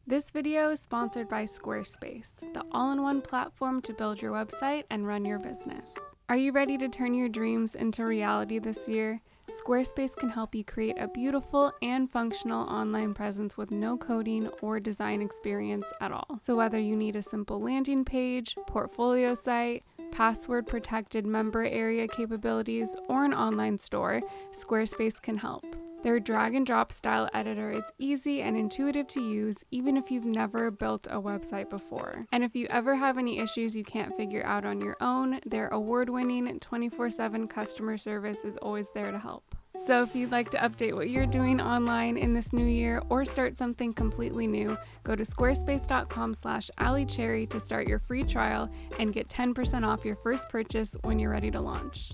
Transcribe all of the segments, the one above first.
This video is sponsored by Squarespace, the all-in-one platform to build your website and run your business. Are you ready to turn your dreams into reality this year? Squarespace can help you create a beautiful and functional online presence with no coding or design experience at all. So whether you need a simple landing page, portfolio site, password-protected member area capabilities, or an online store, Squarespace can help. Their drag-and-drop style editor is easy and intuitive to use, even if you've never built a website before. And if you ever have any issues you can't figure out on your own, their award-winning 24/7 customer service is always there to help. So if you'd like to update what you're doing online in this new year or start something completely new, go to squarespace.com/AlliCherry to start your free trial and get 10% off your first purchase when you're ready to launch.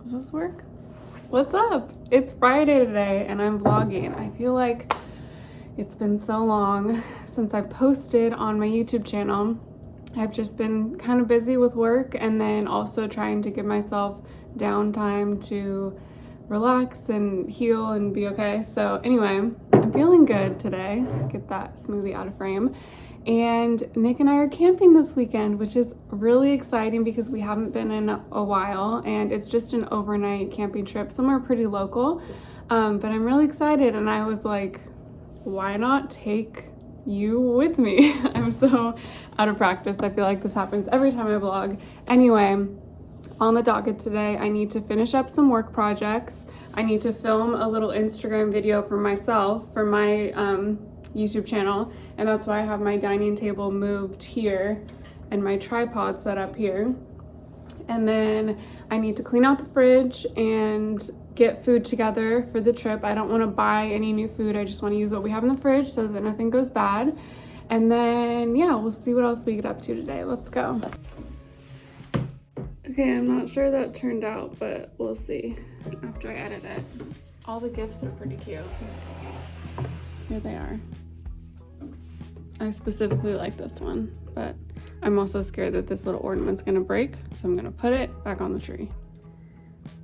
Does this work? What's up? It's Friday today and I'm vlogging. I feel like it's been so long since I posted on my YouTube channel. I've just been kind of busy with work and then also trying to give myself downtime to relax and heal and be okay. So anyway, I'm feeling good today. Get that smoothie out of frame. And Nick and I are camping this weekend, which is really exciting because we haven't been in a while, and it's just an overnight camping trip somewhere pretty local. But I'm really excited, and I was like, why not take you with me? I'm so out of practice. I feel like this happens every time I vlog. Anyway, on the docket today, I need to finish up some work projects. I need to film a little Instagram video for myself, for my YouTube channel, and that's why I have my dining table moved here and my tripod set up here. And then I need to clean out the fridge and get food together for the trip. I don't want to buy any new food. I just want to use what we have in the fridge so that nothing goes bad. And then yeah, we'll see what else we get up to today. Let's go. Okay, I'm not sure that turned out, but we'll see after I edit it. All the gifts are pretty cute. Here they are. I specifically like this one, but I'm also scared that this little ornament's gonna break, so I'm gonna put it back on the tree.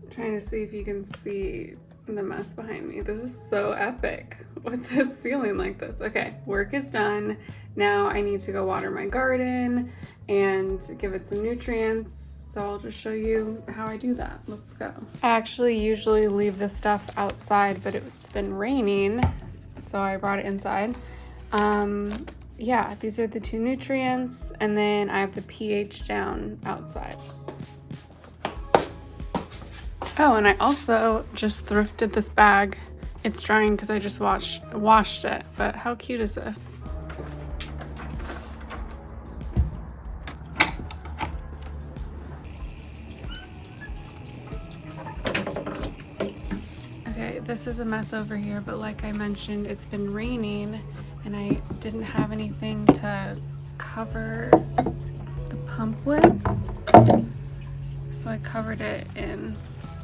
I'm trying to see if you can see the mess behind me. This is so epic with this ceiling like this. Okay, work is done. Now I need to go water my garden and give it some nutrients. So I'll just show you how I do that. Let's go. I actually usually leave this stuff outside, but it's been raining, so I brought it inside. Yeah, these are the 2 nutrients, and then I have the pH down outside. Oh, and I also just thrifted this bag. It's drying because I just washed it, but how cute is this? Okay, this is a mess over here, but like I mentioned, it's been raining and I didn't have anything to cover the pump with. So I covered it in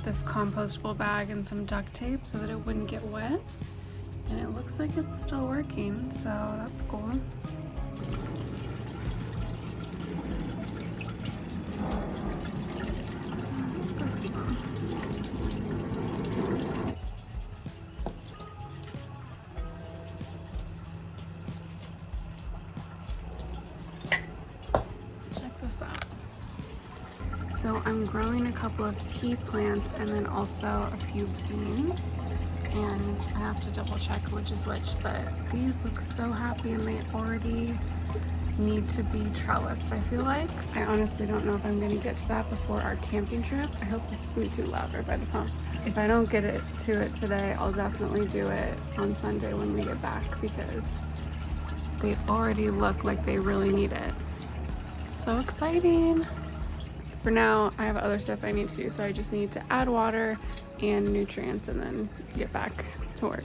this compostable bag and some duct tape so that it wouldn't get wet. And it looks like it's still working, so that's cool. This one. So I'm growing a couple of pea plants and then also a few beans, and I have to double check which is which, but these look so happy and they already need to be trellised, I feel like. I honestly don't know if I'm gonna get to that before our camping trip. I hope this isn't too loud right by the pump. If I don't get to it today, I'll definitely do it on Sunday when we get back because they already look like they really need it. So exciting. For now, I have other stuff I need to do, so I just need to add water and nutrients and then get back to work.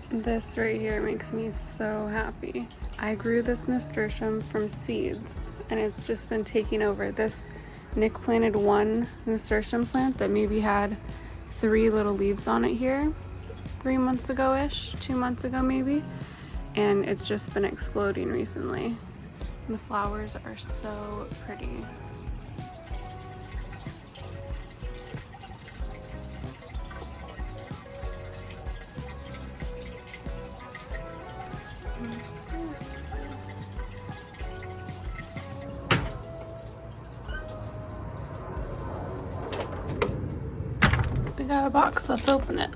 This right here makes me so happy. I grew this nasturtium from seeds, and it's just been taking over. This Nick planted one nasturtium plant that maybe had 3 little leaves on it here 3 months ago-ish, 2 months ago maybe, and it's just been exploding recently. The flowers are so pretty. got a box. Let's open it.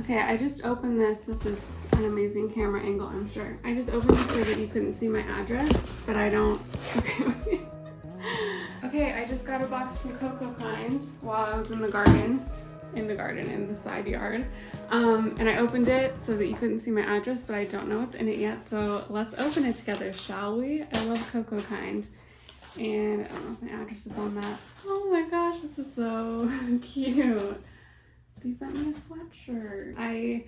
Okay, I just opened this. This is an amazing camera angle, I'm sure. I just opened this so that you couldn't see my address, but I don't. Okay, I just got a box from Coco while I was in the garden, in the side yard. And I opened it so that you couldn't see my address, but I don't know what's in it yet. So let's open it together, shall we? I love Coco and I don't know if my address is on that. Oh my gosh, this is so cute. They sent me a sweatshirt. I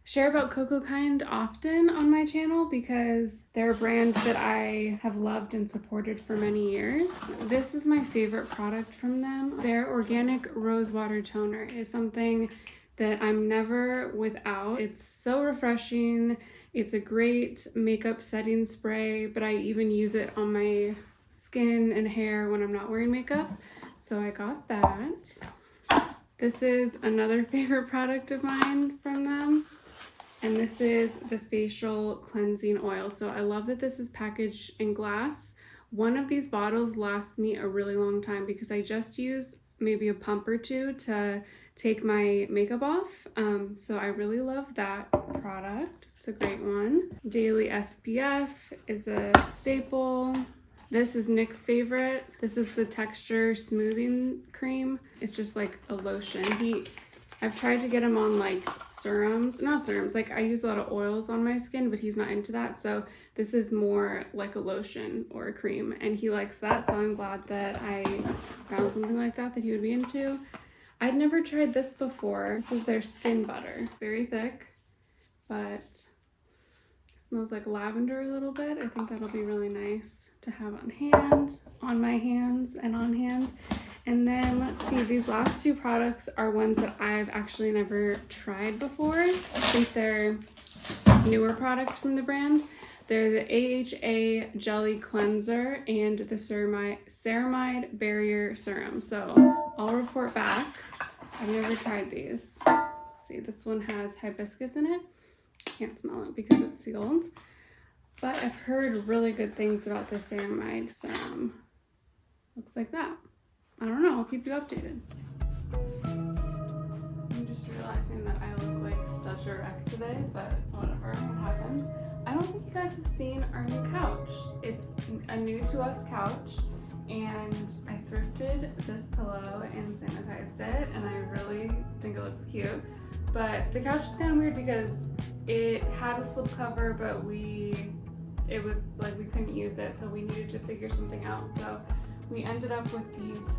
share about Coco often on my channel because they're a brand that I have loved and supported for many years. This is my favorite product from them. Their organic rose water toner is something that I'm never without. It's so refreshing. It's a great makeup setting spray, but I even use it on my skin and hair when I'm not wearing makeup. So I got that. This is another favorite product of mine from them. And this is the facial cleansing oil. So I love that this is packaged in glass. One of these bottles lasts me a really long time because I just use maybe a pump or two to take my makeup off. So I really love that product. It's a great one. Daily SPF is a staple. This is Nick's favorite. This is the Texture Smoothing Cream. It's just like a lotion. I've tried to get him on like not serums, like I use a lot of oils on my skin, but he's not into that. So this is more like a lotion or a cream and he likes that. So I'm glad that I found something like that he would be into. I'd never tried this before. This is their skin butter. Very thick, but smells like lavender a little bit. I think that'll be really nice to have on hand, on my hands and on hand. And then let's see, these last two products are ones that I've actually never tried before. I think they're newer products from the brand. They're the AHA Jelly Cleanser and the Ceramide Barrier Serum. So I'll report back. I've never tried these. Let's see, this one has hibiscus in it. Can't smell it because it's sealed. But I've heard really good things about the Ceramide Serum. Looks like that. I don't know, I'll keep you updated. I'm just realizing that I look like such a wreck today, but whatever, it happens. I don't think you guys have seen our new couch. It's a new to us couch, and I thrifted this pillow and sanitized it, and I really think it looks cute. But the couch is kind of weird because it had a slip cover, but it was like we couldn't use it, so we needed to figure something out. So we ended up with these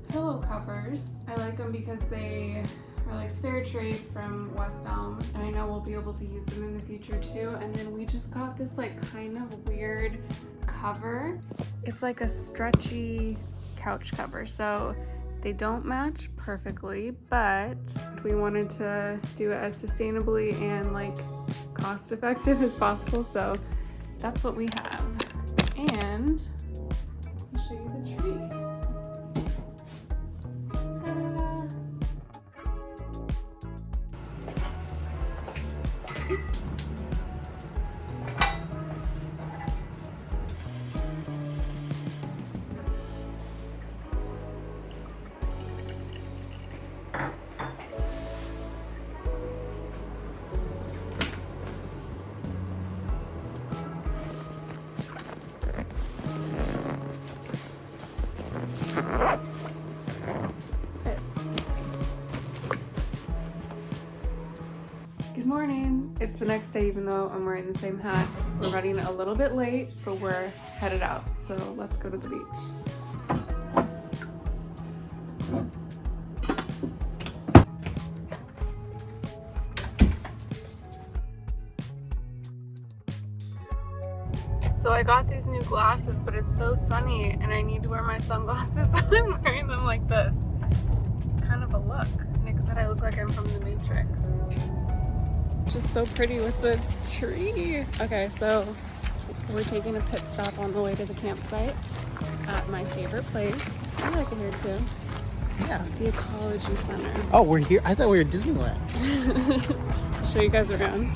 pillow covers. I like them because they are like fair trade from West Elm, and I know we'll be able to use them in the future too. And then we just got this like kind of weird cover. It's like a stretchy couch cover, so they don't match perfectly, but we wanted to do it as sustainably and like cost effective as possible, so that's what we have. And I'll show you the tree. Ta-da! Good morning. It's the next day, even though I'm wearing the same hat. We're running a little bit late, but we're headed out. So let's go to the beach. So I got these new glasses, but it's so sunny and I need to wear my sunglasses, so I'm wearing them like this. It's kind of a look. Nick said I look like I'm from the Matrix. Just so pretty with the tree. Okay, so we're taking a pit stop on the way to the campsite at my favorite place. I like it here too. Yeah. The Ecology Center. Oh, we're here? I thought we were at Disneyland. I'll show you guys around.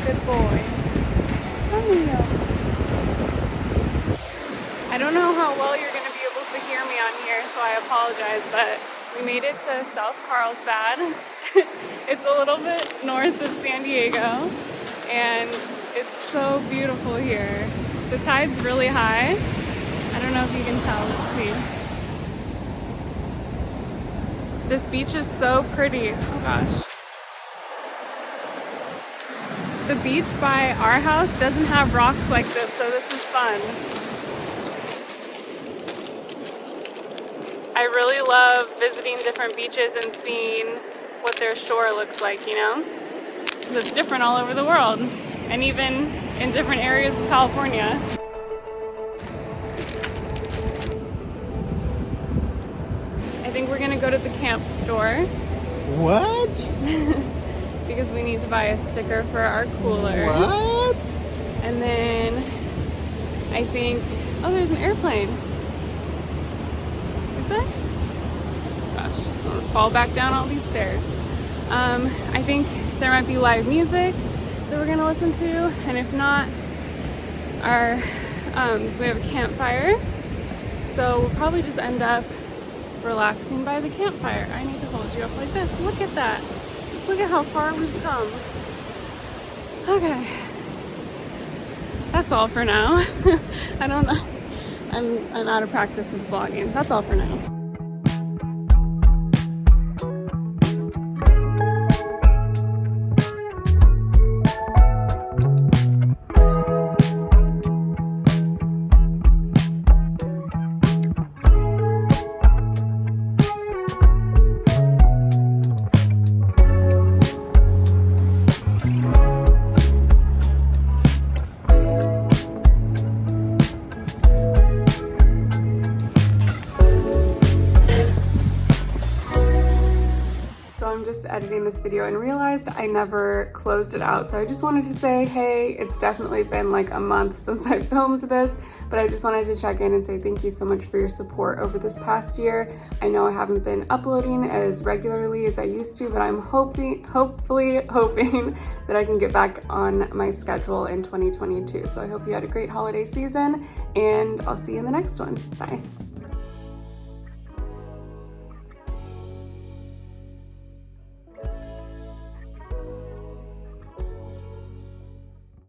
Good boy. Romeo. I don't know how well you're going to be able to hear me on here, so I apologize, but we made it to South Carlsbad. It's a little bit north of San Diego, and it's so beautiful here. The tide's really high. I don't know if you can tell. Let's see. This beach is so pretty. Oh gosh. The beach by our house doesn't have rocks like this, so this is fun. I really love visiting different beaches and seeing what their shore looks like, you know? So it's different all over the world, and even in different areas of California. I think we're gonna go to the camp store. What? Because we need to buy a sticker for our cooler. What? And then I think, oh, there's an airplane. Is that? Gosh, I'm gonna fall back down all these stairs. I think there might be live music that we're gonna listen to, and if not, we have a campfire. So we'll probably just end up relaxing by the campfire. I need to hold you up like this. Look at that. Look at how far we've come. Okay. That's all for now. I don't know. I'm out of practice with vlogging. That's all for now. I'm just editing this video and realized I never closed it out. So I just wanted to say, hey, it's definitely been like a month since I filmed this, but I just wanted to check in and say thank you so much for your support over this past year. I know I haven't been uploading as regularly as I used to, but I'm hopefully hoping that I can get back on my schedule in 2022. So I hope you had a great holiday season, and I'll see you in the next one. Bye.